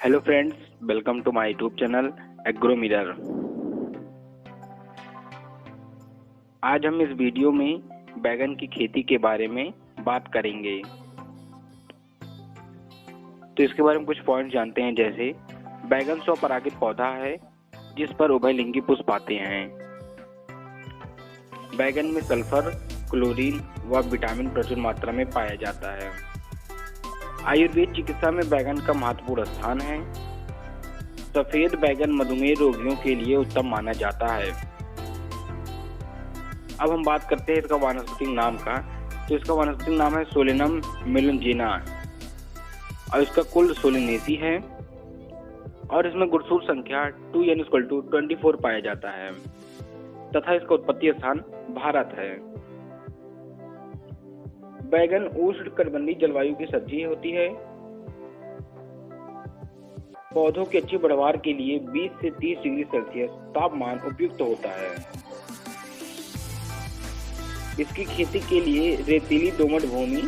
Hello friends, welcome to my YouTube channel agro mirror. आज हम इस वीडियो में बैगन की खेती के बारे में बात करेंगे। तो इसके बारे में कुछ पॉइंट जानते हैं। जैसे बैगन स्वपरागित पौधा है जिस पर उभयलिंगी पुष्प आते हैं। बैगन में सल्फर, क्लोरीन व विटामिन प्रचुर मात्रा में पाया जाता है। आयुर्वेद चिकित्सा में बैगन का महत्वपूर्ण स्थान है। सफेद बैगन मधुमेह रोगियों के लिए उत्तम माना जाता है। अब हम बात करते हैं इसका वानस्पतिक नाम का। तो इसका वानस्पतिक नाम है सोलेनम मेलनजीना और इसका कुल सोलेनेसी है और इसमें गुणसूत्र संख्या 2n=24 पाया जाता है तथा इसका उत्पत्ति स्थान भारत है। बैगन उष्णकटिबंधीय जलवायु की सब्जी होती है। पौधों की अच्छी पैदावार के लिए 20 से 30 डिग्री सेल्सियस तापमान उपयुक्त होता है। इसकी खेती के लिए रेतीली दोमट भूमि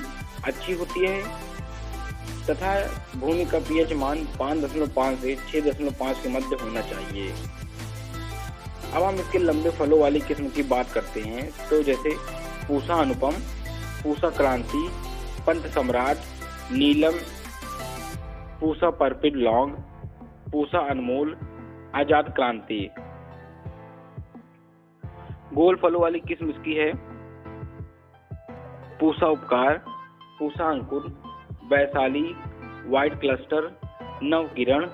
अच्छी होती है तथा भूमि का पीएच मान 5.5 से 6.5 के मध्य होना चाहिए। अब हम इसके लंबे फलों वाली किस्म की बात करते हैं। तो जैसे पूसा अनुपम, पूसा क्रांति, पंत सम्राट, नीलम, पूसा परफिड लॉन्ग, पूसा अनमोल, आजाद क्रांति। गोल फलों वाली किस्म इसकी है पूसा उपकार, पूसा अंकुर, वैशाली, व्हाइट क्लस्टर, नव किरण,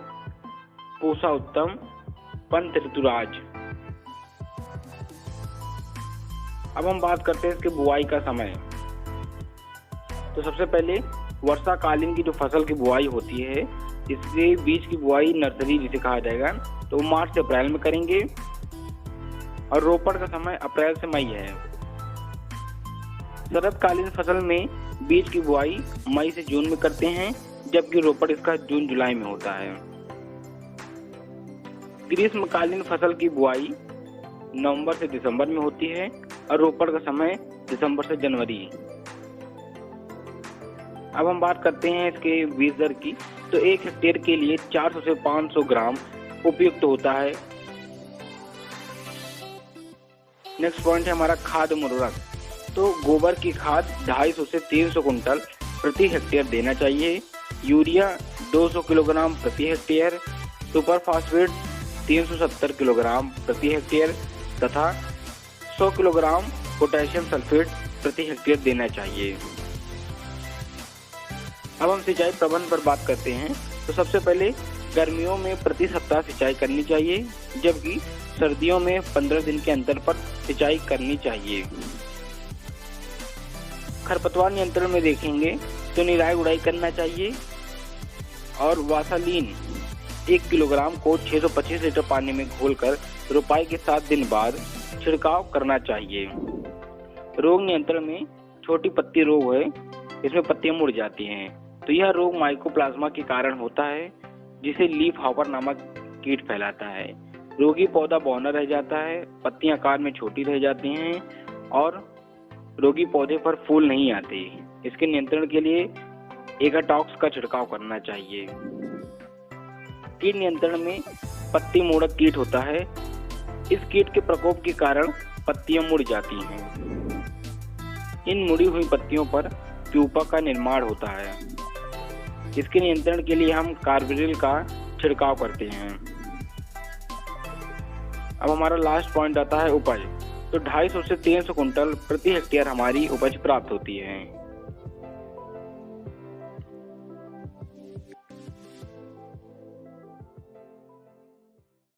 पूसा उत्तम, पंत ऋतुराज। अब हम बात करते हैं इसके बुआई का समय। तो सबसे पहले वर्षाकालीन की जो फसल की बुआई होती है, इसके बीज की बुआई नर्सरी जिसे कहा जाएगा, तो मार्च से अप्रैल में करेंगे और रोपण का समय अप्रैल से मई है। शरदकालीन फसल में बीज की बुआई मई से जून में करते हैं, जबकि रोपण इसका जून जुलाई में होता है। ग्रीष्मकालीन फसल की बुआई नवंबर से दिसंबर में होती है और रोपण का समय दिसंबर से जनवरी। अब हम बात करते हैं इसके बीज दर की। तो 1 हेक्टेयर के लिए 400 से 500 ग्राम उपयुक्त होता है। नेक्स्ट पॉइंट है हमारा खाद उर्वरक। तो गोबर की खाद 250 से 300 कुंटल प्रति हेक्टेयर देना चाहिए। यूरिया 200 किलोग्राम प्रति हेक्टेयर, सुपर फास्फेट 370 किलोग्राम प्रति हेक्टेयर तथा 100 किलोग्राम पोटेशियम सल्फेट प्रति हेक्टेयर देना चाहिए। अब हम सिंचाई प्रबंध पर बात करते हैं। तो सबसे पहले गर्मियों में प्रति सप्ताह सिंचाई करनी चाहिए, जबकि सर्दियों में 15 दिन के अंतर पर सिंचाई करनी चाहिए। खरपतवार नियंत्रण में देखेंगे तो निराई गुड़ाई करना चाहिए और वासालीन 1 किलोग्राम को 625 लीटर पानी में घोलकर रोपाई के 7 दिन बाद छिड़काव करना चाहिए। रोग नियंत्रण में छोटी पत्ती रोग है, इसमें पत्तियां मुड़ जाती हैं। तो यह रोग माइकोप्लाज्मा के कारण होता है, जिसे लीफ हॉपर नामक कीट फैलाता है। रोगी पौधा बौना रह जाता है, पत्तियां आकार में छोटी रह जाती हैं और रोगी पौधे पर फूल नहीं आते। इसके नियंत्रण के लिए एगाटॉक्स का छिड़काव करना चाहिए। कीट नियंत्रण में पत्ती मोड़क कीट होता है। इस कीट के प्रकोप के कारण पत्तियां मुड़ जाती हैं। इन मुड़ी हुई पत्तियों पर प्यूपा का निर्माण होता है। इसके नियंत्रण के लिए हम कार्बरिल का छिड़काव करते हैं। अब हमारा लास्ट पॉइंट आता है उपज। तो 250 से 300 कुंटल प्रति हेक्टेयर हमारी उपज प्राप्त होती है।